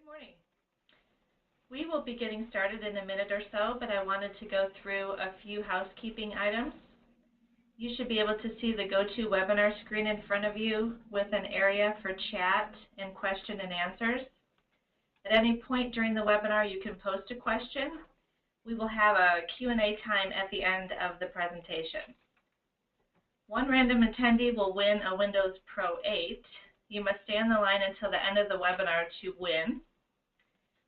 Morning. We will be getting started in a minute or so, but I wanted to go through a few housekeeping items. You should be able to see the GoToWebinar screen in front of you with an area for chat and question and answers. At any point during the webinar, you can post a question. We will have a Q&A time at the end of the presentation. One random attendee will win a Windows Pro 8. You must stay on the line until the end of the webinar to win.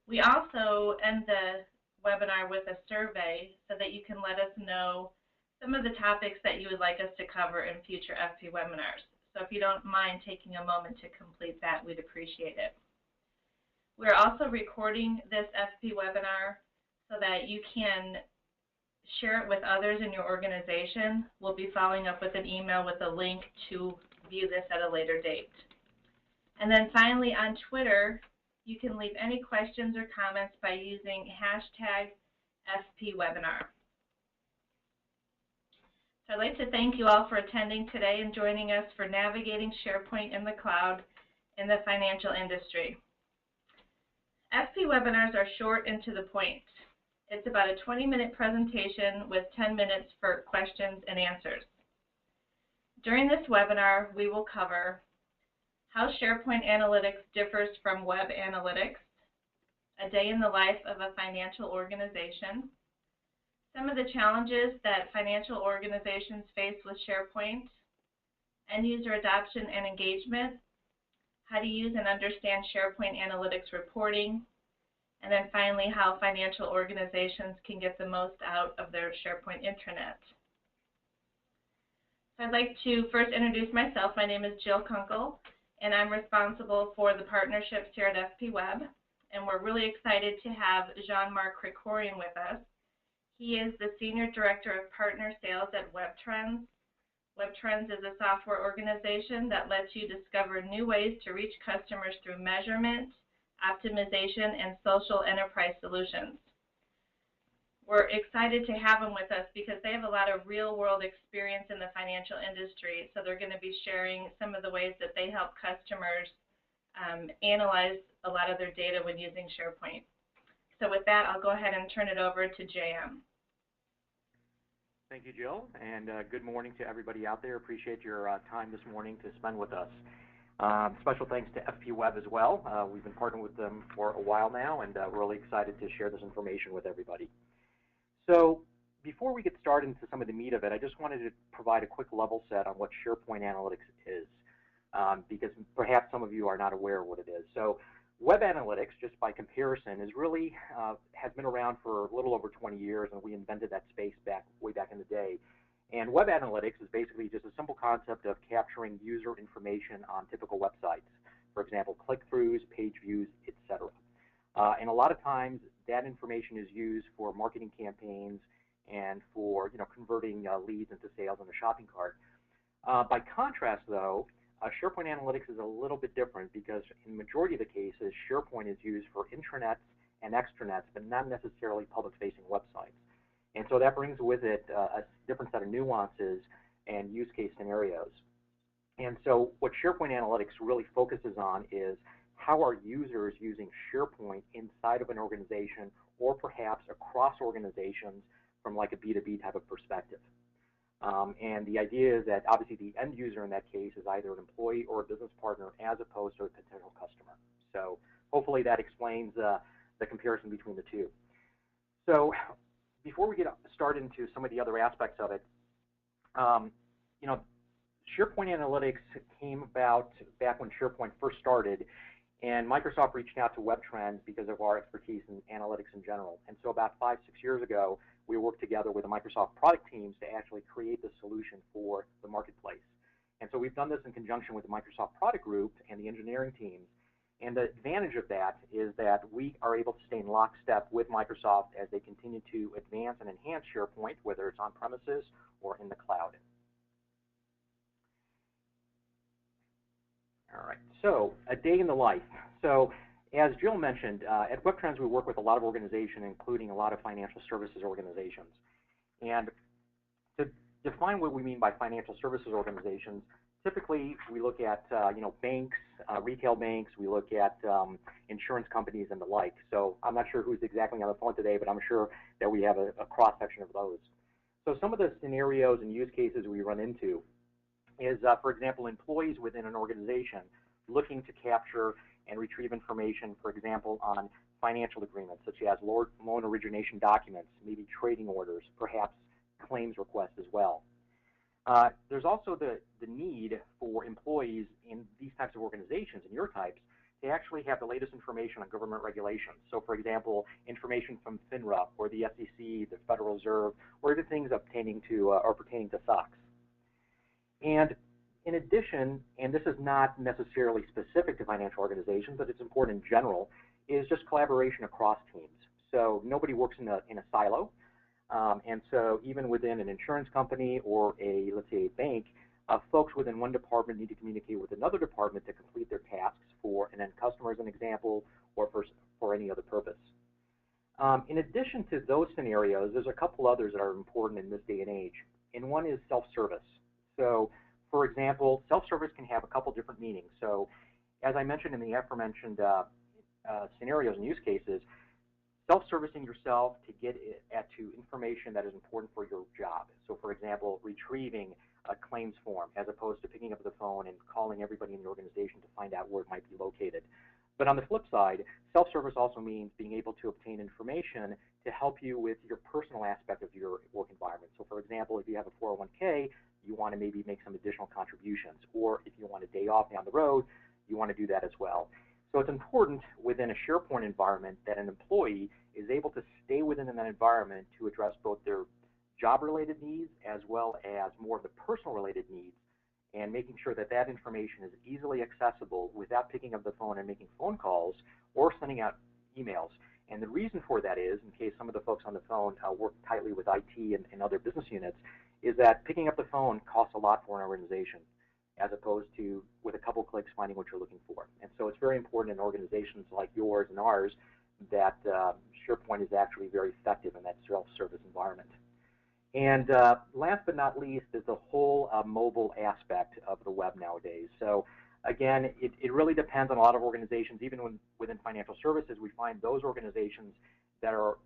We also end the webinar with a survey so that you can let us know some of the topics that you would like us to cover in future FP webinars. So if you don't mind taking a moment to complete that, we'd appreciate it. We're also recording this FP webinar so that you can share it with others in your organization. We'll be following up with an email with a link to view this at a later date. And then finally, on Twitter, you can leave any questions or comments by using hashtag Fpwebinar. So I'd like to thank you all for attending today and joining us for navigating SharePoint in the cloud in the financial industry. FP webinars are short and to the point. It's about a 20-minute presentation with 10 minutes for questions and answers. During this webinar, we will cover how SharePoint Analytics differs from Web Analytics, a day in the life of a financial organization, some of the challenges that financial organizations face with SharePoint, end-user adoption and engagement, how to use and understand SharePoint Analytics reporting, and then finally how financial organizations can get the most out of their SharePoint Intranet. So I'd like to first introduce myself. My name is Jill Kunkel, and I'm responsible for the partnerships here at Fpweb, and we're really excited to have Jean-Marc Krikorian with us. He is the Senior Director of Partner Sales at Webtrends. Webtrends is a software organization that lets you discover new ways to reach customers through measurement, optimization, and social enterprise solutions. We're excited to have them with us because they have a lot of real-world experience in the financial industry, so they're going to be sharing some of the ways that they help customers analyze a lot of their data when using SharePoint. So with that, I'll go ahead and turn it over to JM. Thank you, Jill, and good morning to everybody out there. Appreciate your time this morning to spend with us. Special thanks to Fpweb as well. We've been partnering with them for a while now, and we're really excited to share this information with everybody. So before we get started into some of the meat of it, I just wanted to provide a quick level set on what SharePoint Analytics is, because perhaps some of you are not aware of what it is. So Web Analytics, just by comparison, is really has been around for a little over 20 years, and we invented that space way back in the day. And Web Analytics is basically just a simple concept of capturing user information on typical websites. For example, click-throughs, page views, etc. And a lot of times that information is used for marketing campaigns and for converting leads into sales on the shopping cart. By contrast, though, SharePoint Analytics is a little bit different because in the majority of the cases, SharePoint is used for intranets and extranets, but not necessarily public-facing websites. And so that brings with it a different set of nuances and use case scenarios. And so what SharePoint Analytics really focuses on is how are users using SharePoint inside of an organization or perhaps across organizations from like a B2B type of perspective. And the idea is that obviously the end user in that case is either an employee or a business partner as opposed to a potential customer. So hopefully that explains the comparison between the two. So before we get started into some of the other aspects of it, SharePoint Analytics came about back when SharePoint first started, and Microsoft reached out to Webtrends because of our expertise in analytics in general. And so about 5-6 years ago, we worked together with the Microsoft product teams to actually create the solution for the marketplace. And so we've done this in conjunction with the Microsoft product group and the engineering teams. And the advantage of that is that we are able to stay in lockstep with Microsoft as they continue to advance and enhance SharePoint, whether it's on premises or in the cloud. All right, so a day in the life. So as Jill mentioned, at Webtrends we work with a lot of organizations, including a lot of financial services organizations. And to define what we mean by financial services organizations, Typically, we look at banks, retail banks. We look at insurance companies and the like. So I'm not sure who's exactly on the phone today, but I'm sure that we have a cross section of those. So some of the scenarios and use cases we run into is, for example, employees within an organization looking to capture and retrieve information, for example, on financial agreements such as loan origination documents, maybe trading orders, perhaps claims requests as well. There's also the need for employees in these types of organizations, in your types, to actually have the latest information on government regulations. So, for example, information from FINRA or the SEC, the Federal Reserve, or the things pertaining to SOX. And in addition, and this is not necessarily specific to financial organizations, but it's important in general, is just collaboration across teams. So nobody works in a silo. And so even within an insurance company or let's say a bank, folks within one department need to communicate with another department to complete their tasks for an end customer, as an example, or for any other purpose. In addition to those scenarios, there's a couple others that are important in this day and age. And one is self-service. So, for example, self-service can have a couple different meanings. So, as I mentioned in the aforementioned scenarios and use cases, self-servicing yourself to get to information that is important for your job. So, for example, retrieving a claims form as opposed to picking up the phone and calling everybody in the organization to find out where it might be located. But on the flip side, self-service also means being able to obtain information to help you with your personal aspect of your work environment. So, for example, if you have a 401k, you want to maybe make some additional contributions, or if you want a day off down the road, you want to do that as well. So it's important within a SharePoint environment that an employee is able to stay within that environment to address both their job-related needs as well as more of the personal-related needs, and making sure that that information is easily accessible without picking up the phone and making phone calls or sending out emails. And the reason for that is, in case some of the folks on the phone work tightly with IT and other business units, is that picking up the phone costs a lot for an organization, as opposed to with a couple clicks finding what you're looking for. And so it's very important in organizations like yours and ours that SharePoint is actually very effective in that self-service environment. And last but not least is the whole mobile aspect of the web nowadays. So again, it really depends on a lot of organizations. Even within financial services, we find those organizations that are,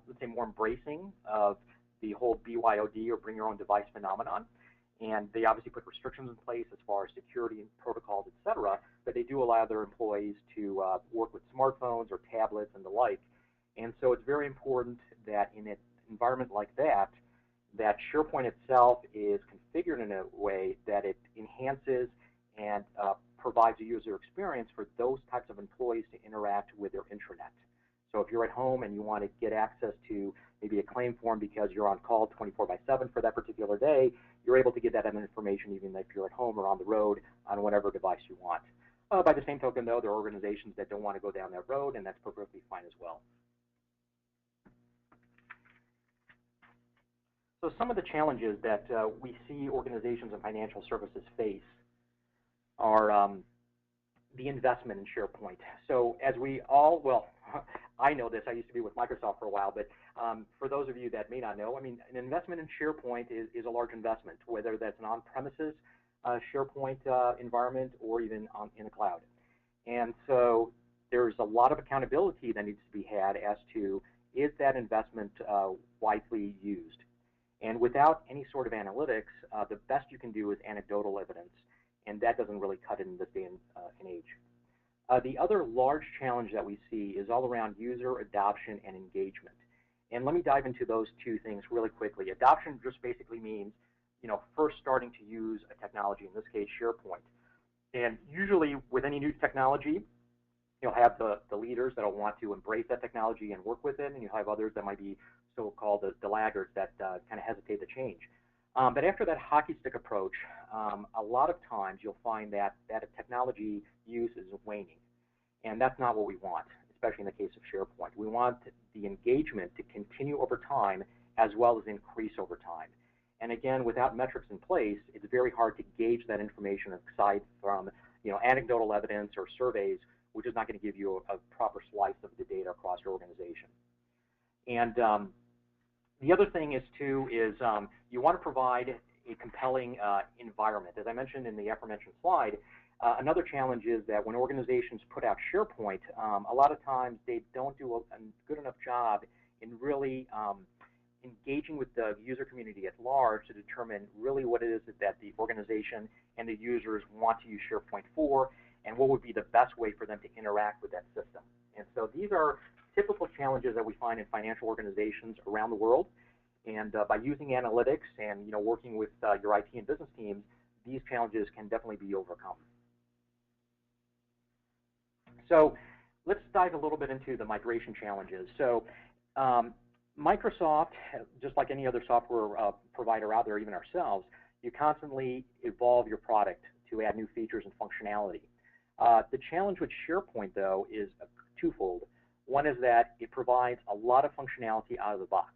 let's say, more embracing of the whole BYOD, or bring your own device phenomenon. And they obviously put restrictions in place as far as security and protocols, et cetera, but they do allow their employees to work with smartphones or tablets and the like. And so it's very important that in an environment like that, that SharePoint itself is configured in a way that it enhances and provides a user experience for those types of employees to interact with their intranet. So if you're at home and you want to get access to maybe a claim form because you're on call 24/7 for that particular day, you're able to get that information even if you're at home or on the road on whatever device you want. By the same token, though, there are organizations that don't want to go down that road, and that's perfectly fine as well. So some of the challenges that we see organizations and financial services face are the investment in SharePoint. So as we all, well, I know this, I used to be with Microsoft for a while, but for those of you that may not know, I mean, an investment in SharePoint is a large investment, whether that's an on-premises SharePoint environment or even in the cloud. And so there's a lot of accountability that needs to be had as to, is that investment widely used? And without any sort of analytics, the best you can do is anecdotal evidence, and that doesn't really cut it in this day and age. The other large challenge that we see is all around user adoption and engagement. And let me dive into those two things really quickly. Adoption just basically means, first starting to use a technology, in this case, SharePoint. And usually with any new technology, you'll have the leaders that will want to embrace that technology and work with it, and you'll have others that might be so-called the laggards that kind of hesitate to change. But after that hockey stick approach, a lot of times you'll find that technology use is waning. And that's not what we want, especially in the case of SharePoint. We want the engagement to continue over time as well as increase over time. And again, without metrics in place, it's very hard to gauge that information aside from anecdotal evidence or surveys, which is not going to give you a proper slice of the data across your organization. And the other thing is, too, is you want to provide a compelling environment. As I mentioned in the aforementioned slide, another challenge is that when organizations put out SharePoint, a lot of times they don't do a good enough job in really engaging with the user community at large to determine really what it is that the organization and the users want to use SharePoint for, and what would be the best way for them to interact with that system. And so these are typical challenges that we find in financial organizations around the world. And by using analytics and working with your IT and business teams, these challenges can definitely be overcome. So let's dive a little bit into the migration challenges. So Microsoft, just like any other software provider out there, even ourselves, you constantly evolve your product to add new features and functionality. The challenge with SharePoint, though, is twofold. One is that it provides a lot of functionality out of the box,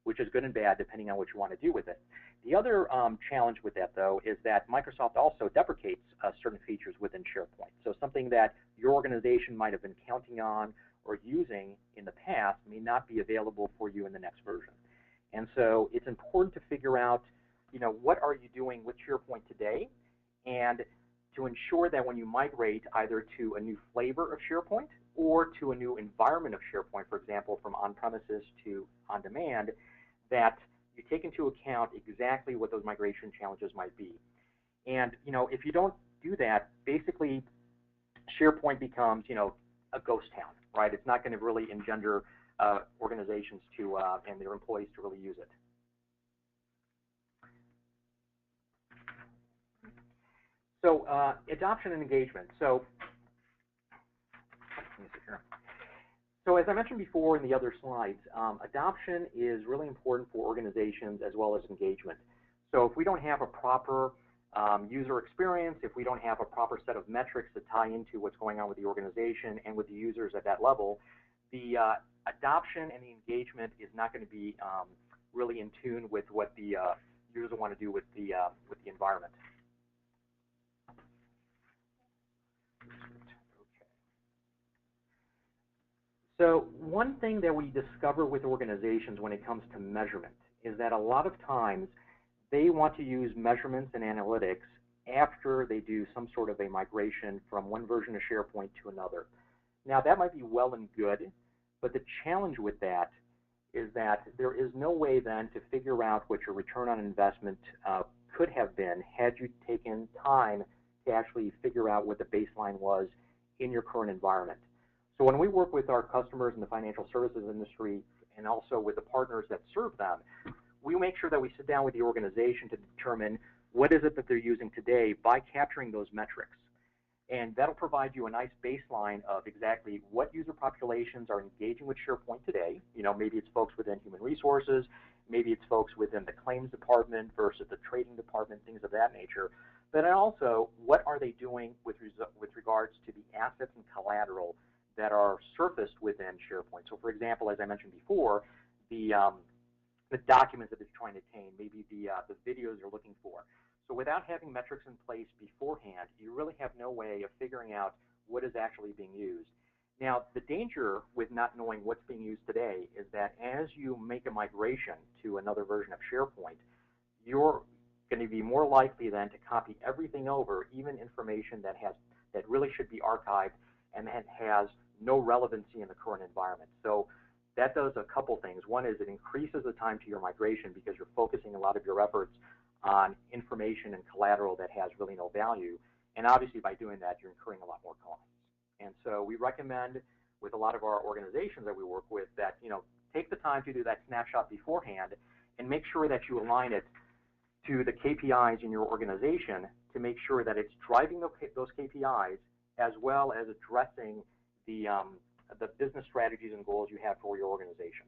which is good and bad depending on what you want to do with it. The other challenge with that, though, is that Microsoft also deprecates certain features within SharePoint. So something that your organization might have been counting on or using in the past may not be available for you in the next version. And so it's important to figure out, what are you doing with SharePoint today, and to ensure that when you migrate either to a new flavor of SharePoint or to a new environment of SharePoint, for example, from on-premises to on-demand, that you take into account exactly what those migration challenges might be. And, if you don't do that, basically SharePoint becomes, a ghost town, right? It's not going to really engender organizations to and their employees to really use it. So adoption and engagement. So as I mentioned before in the other slides, adoption is really important for organizations as well as engagement. So if we don't have a proper user experience, if we don't have a proper set of metrics to tie into what's going on with the organization and with the users at that level, the adoption and the engagement is not going to be really in tune with what the users want to do with the environment. So one thing that we discover with organizations when it comes to measurement is that a lot of times they want to use measurements and analytics after they do some sort of a migration from one version of SharePoint to another. Now that might be well and good, but the challenge with that is that there is no way then to figure out what your return on investment could have been had you taken time to actually figure out what the baseline was in your current environment. So when we work with our customers in the financial services industry and also with the partners that serve them, we make sure that we sit down with the organization to determine what is it that they're using today by capturing those metrics. And that'll provide you a nice baseline of exactly what user populations are engaging with SharePoint today. Maybe it's folks within human resources, maybe it's folks within the claims department versus the trading department, things of that nature. But then also, what are they doing with regards to the assets and collateral that are surfaced within SharePoint? So for example, as I mentioned before, the documents that they're trying to obtain, maybe the videos they're looking for. So without having metrics in place beforehand, you really have no way of figuring out what is actually being used. Now, the danger with not knowing what's being used today is that as you make a migration to another version of SharePoint, you're going to be more likely then to copy everything over, even information that really should be archived and that has no relevancy in the current environment. So that does a couple things. One is it increases the time to your migration because you're focusing a lot of your efforts on information and collateral that has really no value. And obviously by doing that, you're incurring a lot more costs. And so we recommend with a lot of our organizations that we work with that, take the time to do that snapshot beforehand and make sure that you align it to the KPIs in your organization to make sure that it's driving those KPIs as well as addressing the business strategies and goals you have for your organization.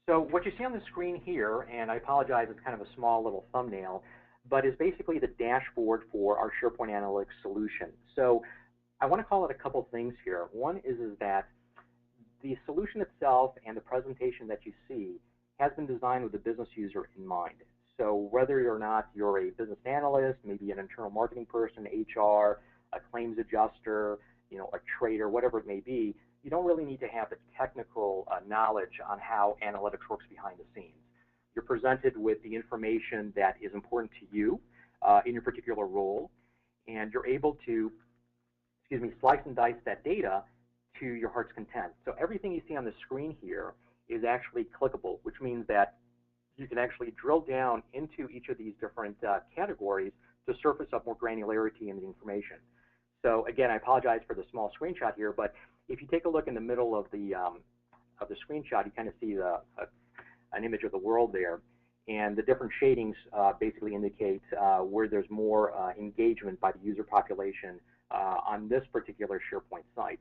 So what you see on the screen here, and I apologize, it's kind of a small little thumbnail, but is basically the dashboard for our SharePoint Analytics solution. So I want to call it a couple things here. One is that the solution itself and the presentation that you see has been designed with the business user in mind. So whether or not you're a business analyst, maybe an internal marketing person, HR, a claims adjuster, a trader, whatever it may be, you don't really need to have the technical knowledge on how analytics works behind the scenes. You're presented with the information that is important to you in your particular role, and you're able to, slice and dice that data to your heart's content. So everything you see on the screen here is actually clickable, which means that you can actually drill down into each of these different categories to surface up more granularity in the information. So again, I apologize for the small screenshot here, but if you take a look in the middle of the screenshot, you kind of see an image of the world there, and the different shadings basically indicate where there's more engagement by the user population on this particular SharePoint site.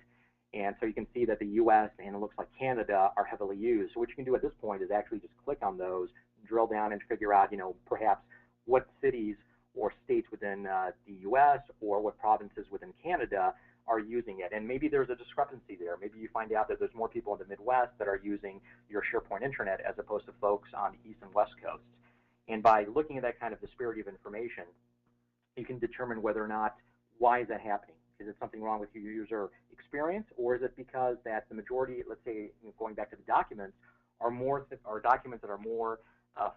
And so you can see that the US and it looks like Canada are heavily used. So what you can do at this point is actually just click on those, drill down and figure out, perhaps what cities or states within the US or what provinces within Canada are using it. And maybe there's a discrepancy there. Maybe you find out that there's more people in the Midwest that are using your SharePoint Intranet as opposed to folks on the East and West Coasts. And by looking at that kind of disparity of information, you can determine whether or not, why is that happening? Is it something wrong with your user experience, or is it because that the majority, let's say, going back to the documents, are documents that are more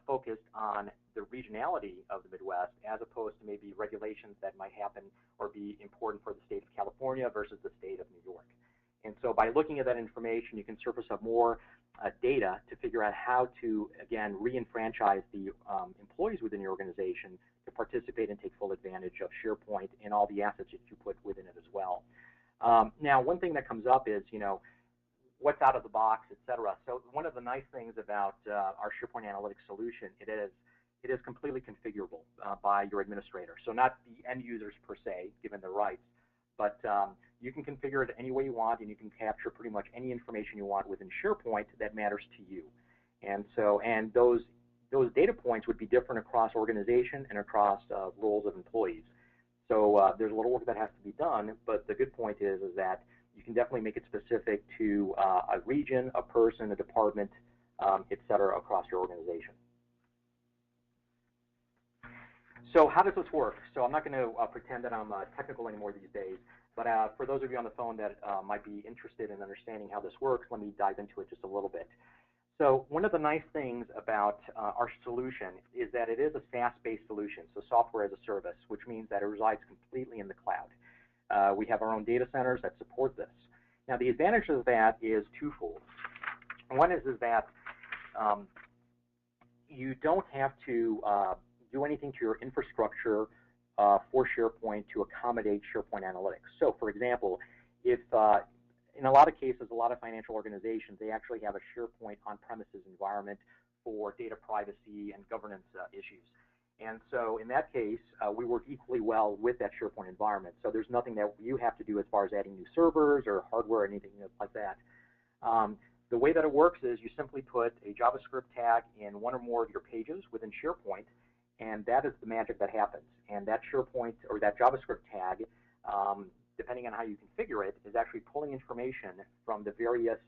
focused on the regionality of the Midwest as opposed to maybe regulations that might happen or be important for the state of California versus the state of New York. And so by looking at that information, you can surface up more data to figure out how to, again, re-enfranchise the employees within your organization to participate and take full advantage of SharePoint and all the assets that you put within it as well. Now, one thing that comes up is, what's out of the box, et cetera. So one of the nice things about our SharePoint Analytics solution, it is completely configurable by your administrator. So not the end users per se, given the rights, but you can configure it any way you want, and you can capture pretty much any information you want within SharePoint that matters to you. And so, those data points would be different across organization and across roles of employees. So there's a little work that has to be done, but the good point is that you can definitely make it specific to a region, a person, a department, et cetera, across your organization. So how does this work? So I'm not going to pretend that I'm technical anymore these days, but for those of you on the phone that might be interested in understanding how this works, let me dive into it just a little bit. So one of the nice things about our solution is that it is a SaaS-based solution, so software as a service, which means that it resides completely in the cloud. We have our own data centers that support this. Now, the advantage of that is twofold. One is that you don't have to do anything to your infrastructure for SharePoint to accommodate SharePoint Analytics. So, for example, if in a lot of cases, a lot of financial organizations, they actually have a SharePoint on-premises environment for data privacy and governance issues. And so in that case, we work equally well with that SharePoint environment. So there's nothing that you have to do as far as adding new servers or hardware or anything like that. The way that it works is you simply put a JavaScript tag in one or more of your pages within SharePoint, and that is the magic that happens. And that SharePoint or that JavaScript tag, depending on how you configure it, is actually pulling information from the various,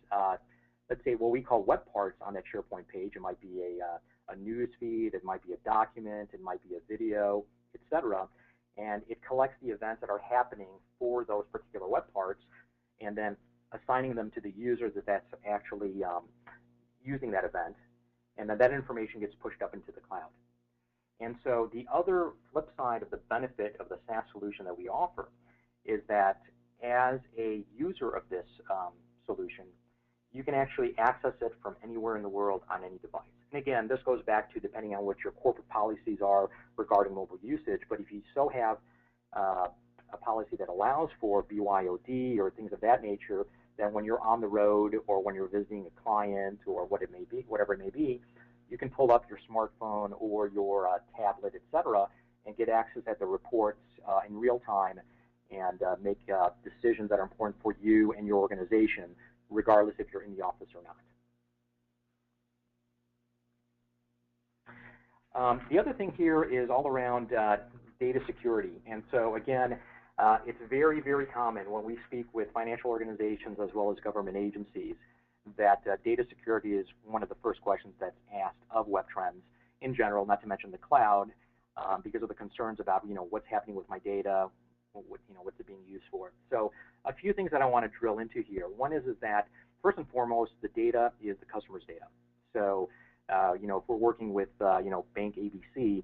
let's say, what we call web parts on that SharePoint page. It might be a news feed, it might be a document, it might be a video, etc. And it collects the events that are happening for those particular web parts and then assigning them to the user that's actually using that event. And then that information gets pushed up into the cloud. And so the other flip side of the benefit of the SaaS solution that we offer is that as a user of this solution, you can actually access it from anywhere in the world on any device. And again, this goes back to depending on what your corporate policies are regarding mobile usage, but if you so have a policy that allows for BYOD or things of that nature, then when you're on the road or when you're visiting a client or whatever it may be, you can pull up your smartphone or your tablet, etc., and get access at the reports in real time and make decisions that are important for you and your organization, regardless if you're in the office or not. The other thing here is all around data security. And so, again, it's very, very common when we speak with financial organizations as well as government agencies that data security is one of the first questions that's asked of Webtrends in general, not to mention the cloud, because of the concerns about, what's happening with my data, what's it being used for. So a few things that I want to drill into here. One is that first and foremost, the data is the customer's data. So if we're working with Bank ABC,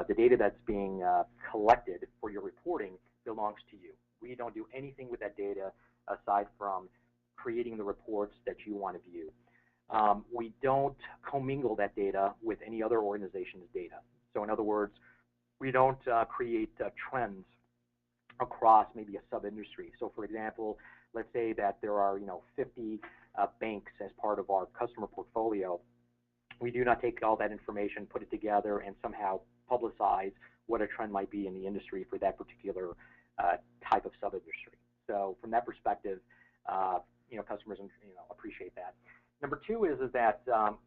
the data that's being collected for your reporting belongs to you. We don't do anything with that data aside from creating the reports that you want to view. We don't commingle that data with any other organization's data. So in other words, we don't create trends across maybe a sub-industry. So for example, let's say that there are 50 banks as part of our customer portfolio. We do not take all that information, put it together, and somehow publicize what a trend might be in the industry for that particular type of sub-industry. So from that perspective, customers appreciate that. Number two is that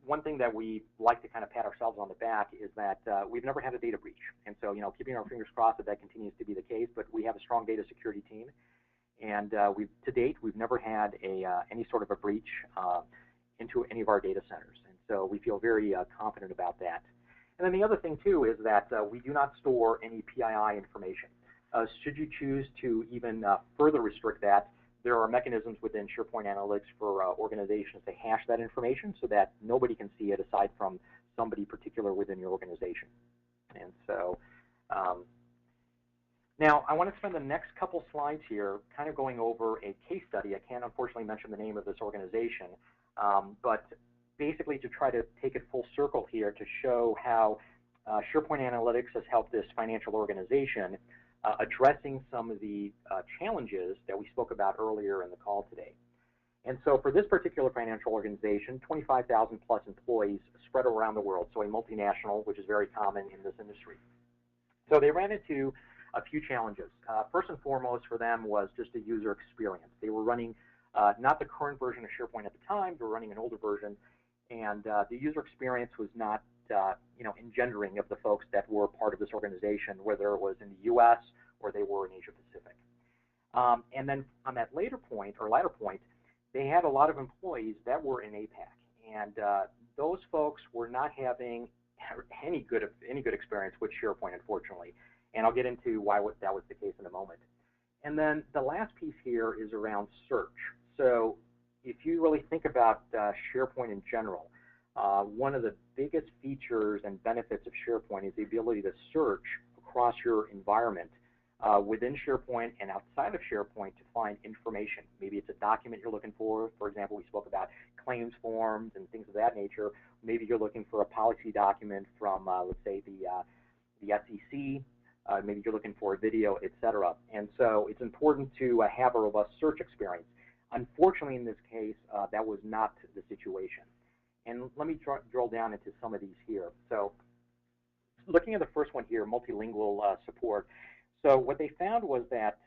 one thing that we like to kind of pat ourselves on the back is that we've never had a data breach. And so, keeping our fingers crossed that continues to be the case, but we have a strong data security team. And to date, we've never had any sort of a breach into any of our data centers. And so we feel very confident about that. And then the other thing, too, is that we do not store any PII information. Should you choose to even further restrict that, there are mechanisms within SharePoint Analytics for organizations to hash that information so that nobody can see it aside from somebody particular within your organization. And so now I want to spend the next couple slides here kind of going over a case study. I can't unfortunately mention the name of this organization, but basically to try to take it full circle here to show how SharePoint Analytics has helped this financial organization addressing some of the challenges that we spoke about earlier in the call today. And so for this particular financial organization, 25,000 plus employees spread around the world, so a multinational, which is very common in this industry. So they ran into a few challenges. First and foremost for them was just a user experience. They were running not the current version of SharePoint at the time, they were running an older version, and the user experience was not engendering of the folks that were part of this organization, whether it was in the U.S. or they were in Asia Pacific. And then on that latter point, they had a lot of employees that were in APAC, and those folks were not having any good experience with SharePoint, unfortunately. And I'll get into why that was the case in a moment. And then the last piece here is around search. So if you really think about SharePoint in general, one of the biggest features and benefits of SharePoint is the ability to search across your environment within SharePoint and outside of SharePoint to find information. Maybe it's a document you're looking for. For example, we spoke about claims forms and things of that nature. Maybe you're looking for a policy document from, let's say, the SEC. Maybe you're looking for a video, etc. And so it's important to have a robust search experience. Unfortunately, in this case, that was not the situation. And let me drill down into some of these here. So looking at the first one here, multilingual support. So what they found was that,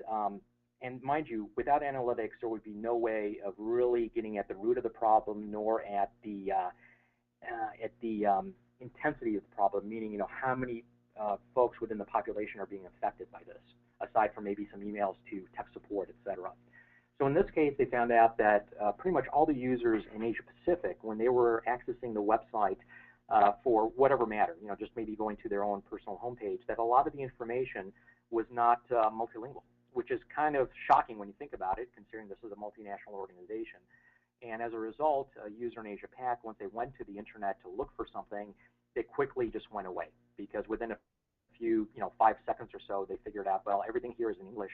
and mind you, without analytics, there would be no way of really getting at the root of the problem, nor at the intensity of the problem, meaning how many folks within the population are being affected by this, aside from maybe some emails to tech support, etc. So in this case, they found out that pretty much all the users in Asia Pacific, when they were accessing the website for whatever matter, just maybe going to their own personal homepage, that a lot of the information was not multilingual, which is kind of shocking when you think about it, considering this is a multinational organization. And as a result, a user in Asia Pac, once they went to the internet to look for something, they quickly just went away, because within a few, 5 seconds or so, they figured out, well, everything here is in English.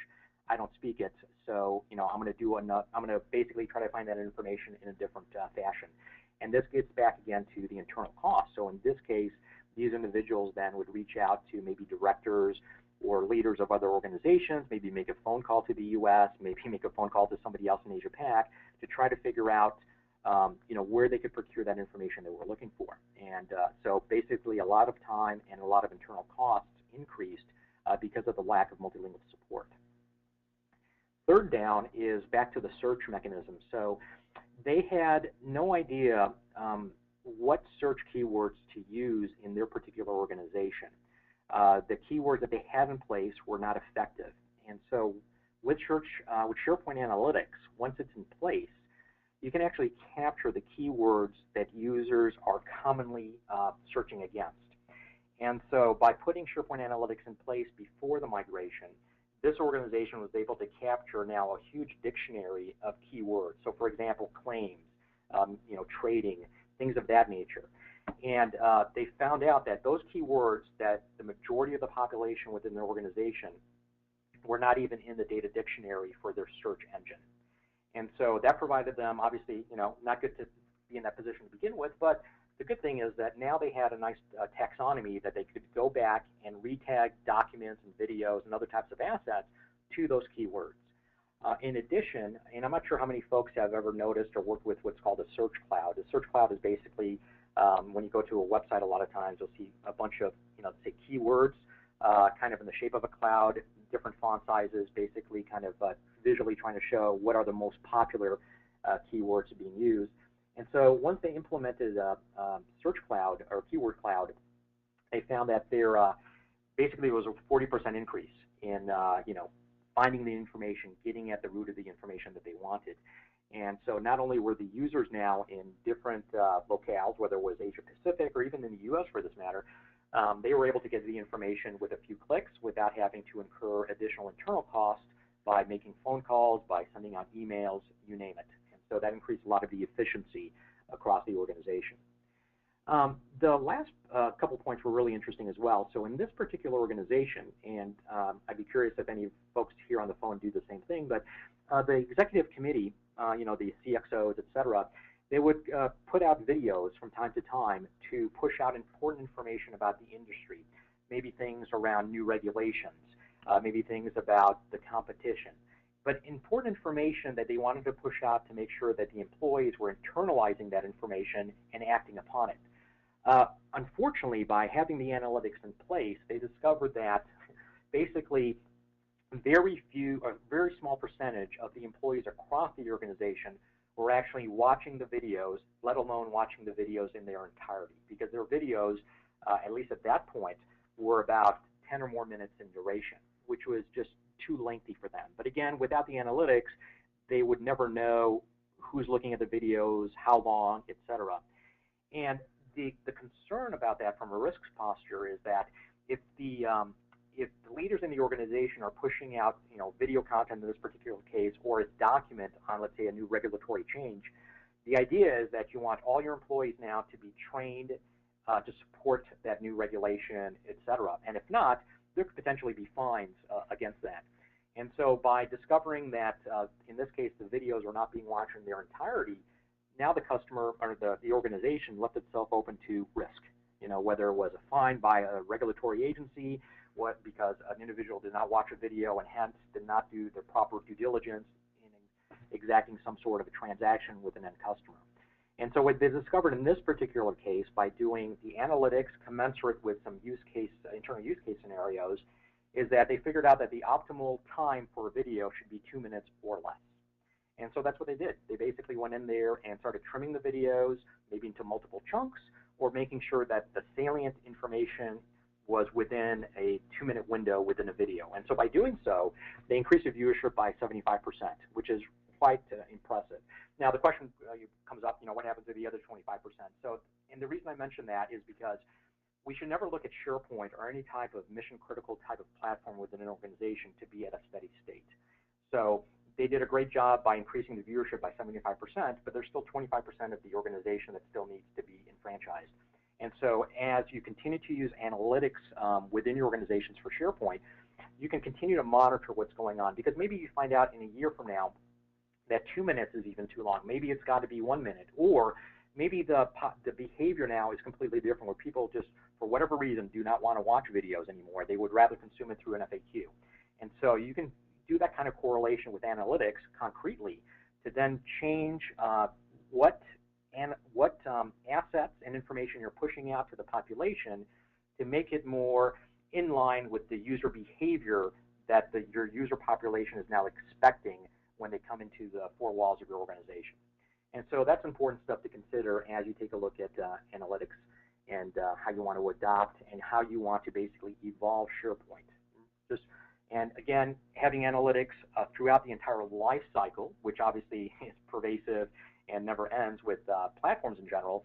I don't speak it, so I'm going to basically try to find that information in a different fashion. And this gets back again to the internal cost. So in this case, these individuals then would reach out to maybe directors or leaders of other organizations, maybe make a phone call to the U.S., maybe make a phone call to somebody else in Asia Pac to try to figure out where they could procure that information they were looking for. And so basically a lot of time and a lot of internal costs increased because of the lack of multilingual support. Third down is back to the search mechanism. So they had no idea what search keywords to use in their particular organization. The keywords that they had in place were not effective. And so with SharePoint Analytics, once it's in place, you can actually capture the keywords that users are commonly searching against. And so by putting SharePoint Analytics in place before the migration, this organization was able to capture now a huge dictionary of keywords. So, for example, claims, trading, things of that nature. And they found out that those keywords that the majority of the population within the organization were not even in the data dictionary for their search engine. And so that provided them, obviously, not good to be in that position to begin with, but the good thing is that now they had a nice taxonomy that they could go back and retag documents and videos and other types of assets to those keywords. In addition, and I'm not sure how many folks have ever noticed or worked with what's called a search cloud. A search cloud is basically when you go to a website, a lot of times you'll see a bunch of, say keywords kind of in the shape of a cloud, different font sizes, basically kind of visually trying to show what are the most popular keywords being used. And so once they implemented search cloud or keyword cloud, they found that there basically was a 40% increase in finding the information, getting at the root of the information that they wanted. And so not only were the users now in different locales, whether it was Asia Pacific or even in the US for this matter, they were able to get the information with a few clicks without having to incur additional internal costs by making phone calls, by sending out emails, you name it. And so that increased a lot of the efficiency across the organization. The last couple points were really interesting as well. So in this particular organization, and I'd be curious if any folks here on the phone do the same thing, but the executive committee, the CXOs, et cetera, they would put out videos from time to time to push out important information about the industry, maybe things around new regulations, maybe things about the competition, but important information that they wanted to push out to make sure that the employees were internalizing that information and acting upon it. Unfortunately, by having the analytics in place, they discovered that basically a very small percentage of the employees across the organization were actually watching the videos, let alone watching the videos in their entirety, because their videos, at least at that point, were about 10 or more minutes in duration, which was just too lengthy for them. But again, without the analytics, they would never know who's looking at the videos, how long, et cetera. And the concern about that from a risk posture is that if the leaders in the organization are pushing out video content in this particular case, or a document on, let's say, a new regulatory change, the idea is that you want all your employees now to be trained to support that new regulation, et cetera. And if not, there could potentially be fines against that. And so by discovering that, in this case, the videos are not being watched in their entirety, now the customer or the organization left itself open to risk, whether it was a fine by a regulatory agency, because an individual did not watch a video and hence did not do the proper due diligence in exacting some sort of a transaction with an end customer. And so what they discovered in this particular case, by doing the analytics commensurate with some internal use case scenarios, is that they figured out that the optimal time for a video should be 2 minutes or less. And so that's what they did. They basically went in there and started trimming the videos, maybe into multiple chunks, or making sure that the salient information was within a 2-minute window within a video. And so by doing so, they increased the viewership by 75%, which is quite impressive. Now the question comes up, what happens to the other 25%? So, and the reason I mention that is because we should never look at SharePoint or any type of mission-critical type of platform within an organization to be at a steady state. So they did a great job by increasing the viewership by 75%, but there's still 25% of the organization that still needs to be enfranchised. And so as you continue to use analytics within your organizations for SharePoint, you can continue to monitor what's going on, because maybe you find out in a year from now that 2 minutes is even too long. Maybe it's got to be 1 minute, or maybe the behavior now is completely different, where people just, for whatever reason, do not want to watch videos anymore. They would rather consume it through an FAQ. And so you can do that kind of correlation with analytics concretely to then change what assets and information you're pushing out to the population to make it more in line with the user behavior that your user population is now expecting when they come into the four walls of your organization. And so that's important stuff to consider as you take a look at analytics and how you want to adopt and how you want to basically evolve SharePoint. And again, having analytics throughout the entire life cycle, which obviously is pervasive and never ends with platforms in general,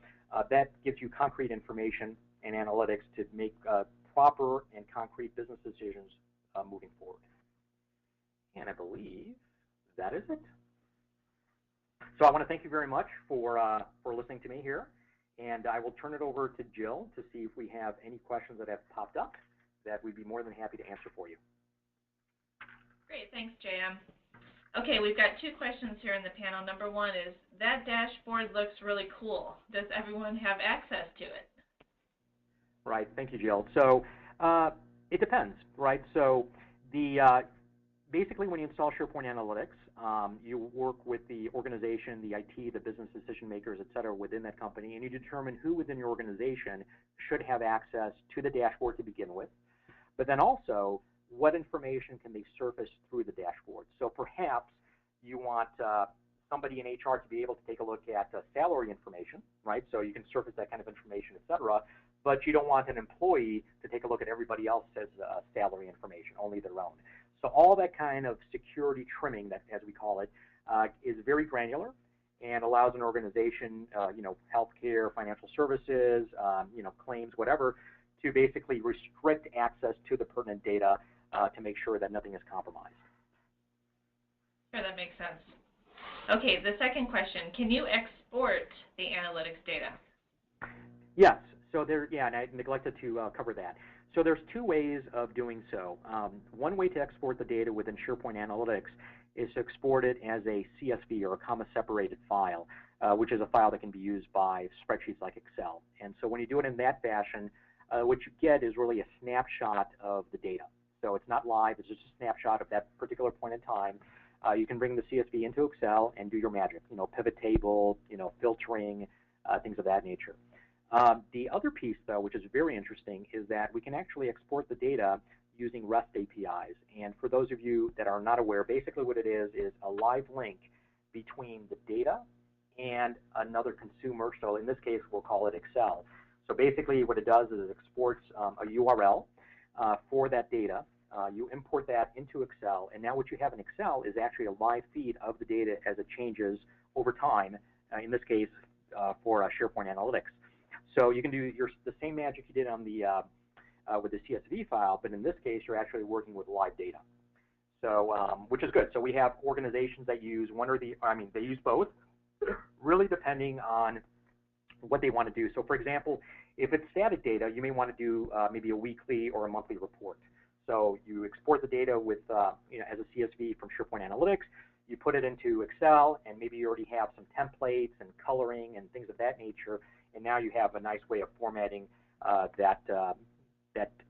that gives you concrete information and analytics to make proper and concrete business decisions moving forward. And I believe that is it. So I want to thank you very much for listening to me here. And I will turn it over to Jill to see if we have any questions that have popped up that we'd be more than happy to answer for you. Great, thanks, JM. Okay, we've got two questions here in the panel. Number one is, that dashboard looks really cool. Does everyone have access to it? Right, thank you, Jill. So it depends, right? So basically when you install SharePoint Analytics, you work with the organization, the IT, the business decision makers, et cetera, within that company, and you determine who within your organization should have access to the dashboard to begin with, but then also what information can they surface through the dashboard. So perhaps you want somebody in HR to be able to take a look at salary information, right? So you can surface that kind of information, et cetera, but you don't want an employee to take a look at everybody else's salary information, only their own. So all that kind of security trimming, that, as we call it, is very granular and allows an organization, healthcare, financial services, claims, whatever, to basically restrict access to the pertinent data to make sure that nothing is compromised. Sure, that makes sense. Okay, the second question, can you export the analytics data? Yes. So and I neglected to cover that. So there's two ways of doing so. One way to export the data within SharePoint Analytics is to export it as a CSV, or a comma-separated file, which is a file that can be used by spreadsheets like Excel. And so when you do it in that fashion, what you get is really a snapshot of the data. So it's not live, it's just a snapshot of that particular point in time. You can bring the CSV into Excel and do your magic, pivot table, filtering, things of that nature. The other piece, though, which is very interesting, is that we can actually export the data using REST APIs. And for those of you that are not aware, basically what it is a live link between the data and another consumer. So in this case, we'll call it Excel. So basically what it does is it exports a URL for that data. You import that into Excel, and now what you have in Excel is actually a live feed of the data as it changes over time, in this case for SharePoint Analytics. So you can do the same magic you did on the with the CSV file, but in this case you're actually working with live data. So which is good. So we have organizations that use they use both, really depending on what they want to do. So for example, if it's static data, you may want to do maybe a weekly or a monthly report. So you export the data with as a CSV from SharePoint Analytics. You put it into Excel, and maybe you already have some templates and coloring and things of that nature. And now you have a nice way of formatting that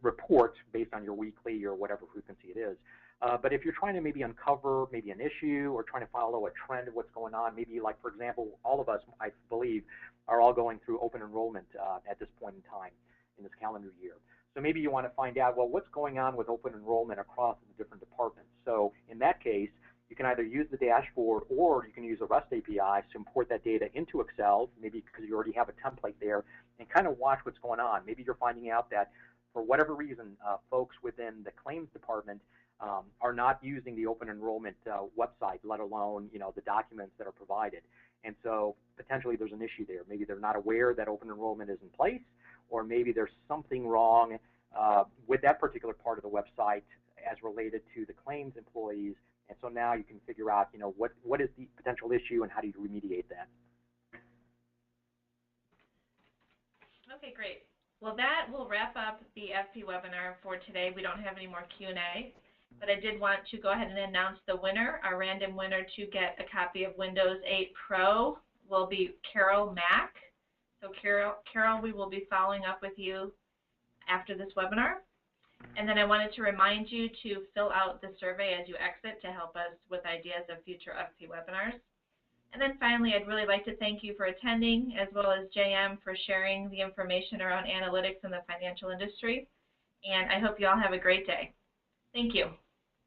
report based on your weekly or whatever frequency it is. But if you're trying to maybe uncover maybe an issue or trying to follow a trend of what's going on, maybe like, for example, all of us, I believe, are all going through open enrollment at this point in time in this calendar year. So maybe you want to find out, well, what's going on with open enrollment across the different departments. So in that case, you can either use the dashboard or you can use a REST API to import that data into Excel, maybe because you already have a template there, and kind of watch what's going on. Maybe you're finding out that for whatever reason, folks within the claims department are not using the open enrollment website, let alone the documents that are provided. And so potentially there's an issue there. Maybe they're not aware that open enrollment is in place, or maybe there's something wrong with that particular part of the website as related to the claims employees. And so now you can figure out, what is the potential issue and how do you remediate that. Okay, great. Well, that will wrap up the Fpwebinar for today. We don't have any more Q&A, but I did want to go ahead and announce the winner. Our random winner to get a copy of Windows 8 Pro will be Carol Mack. So Carol, we will be following up with you after this webinar. And then I wanted to remind you to fill out the survey as you exit to help us with ideas of future Fpwebinars. And then finally, I'd really like to thank you for attending, as well as JM for sharing the information around analytics in the financial industry. And I hope you all have a great day. Thank you.